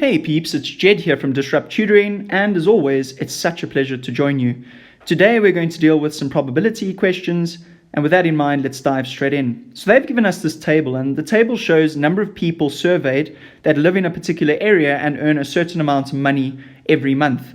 Hey peeps, it's Jedd here from Disrupt Tutoring, and as always, it's such a pleasure to join you. Today we're going to deal with some probability questions, and with that in mind, let's dive straight in. So they've given us this table, and the table shows number of people surveyed that live in a particular area and earn a certain amount of money every month.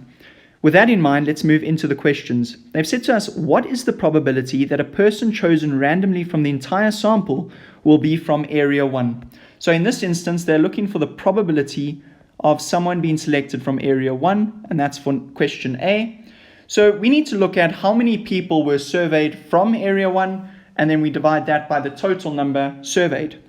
With that in mind, let's move into the questions. They've said to us, what is the probability that a person chosen randomly from the entire sample will be from area 1? So in this instance, they're looking for the probability of someone being selected from area 1, and that's for question A. So we need to look at how many people were surveyed from area 1, and then we divide that by the total number surveyed.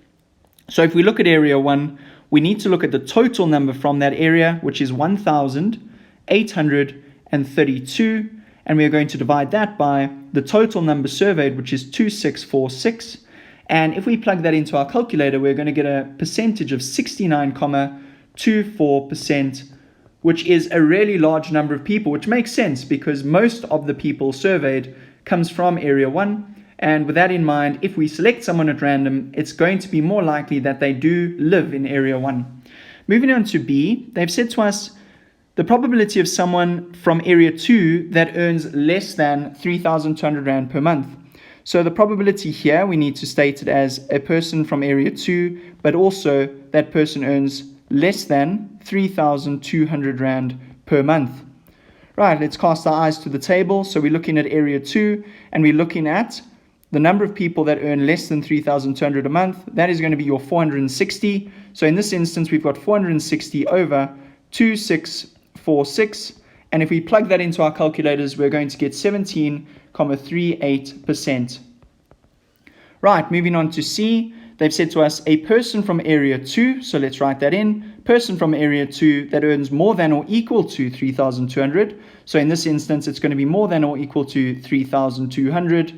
So if we look at area 1, we need to look at the total number from that area, which is 1,832, and we are going to divide that by the total number surveyed, which is 2646. And if we plug that into our calculator, we're going to get a percentage of 69.24%, which is a really large number of people, which makes sense because most of the people surveyed comes from area 1. And with that in mind, if we select someone at random, it's going to be more likely that they do live in area 1. Moving on to B, they've said to us the probability of someone from area 2 that earns less than 3,200 Rand per month. So the probability here, we need to state it as a person from area 2, but also that person earns less than 3,200 Rand per month. Right, let's cast our eyes to the table. So we're looking at area 2, and we're looking at the number of people that earn less than 3,200 a month. That is going to be your 460. So in this instance, we've got 460 over 2646. And if we plug that into our calculators, we're going to get 17.38%. Right, moving on to C. They've said to us a person from area 2, so let's write that in, person from area 2 that earns more than or equal to 3,200. So in this instance, it's going to be more than or equal to 3,200.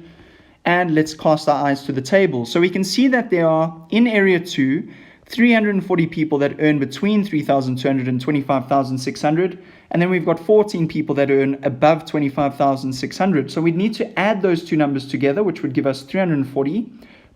And let's cast our eyes to the table. So we can see that there are, in area 2, 340 people that earn between 3,200 and 25,600. And then we've got 14 people that earn above 25,600. So we'd need to add those two numbers together, which would give us 340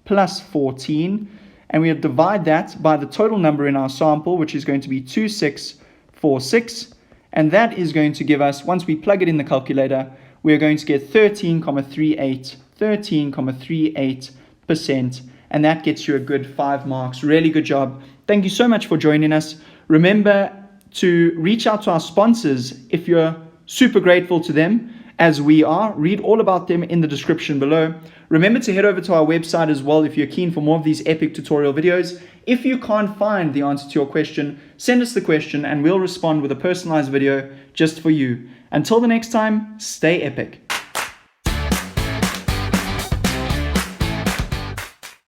plus 14. And we'll divide that by the total number in our sample, which is going to be 2646. And that is going to give us, once we plug it in the calculator, we're going to get 13.38%. And that gets you a good 5 marks. Really good job. Thank you so much for joining us. Remember to reach out to our sponsors if you're super grateful to them, as we are. Read all about them in the description below. Remember to head over to our website as well if you're keen for more of these epic tutorial videos. If you can't find the answer to your question, send us the question and we'll respond with a personalized video just for you. Until the next time, stay epic.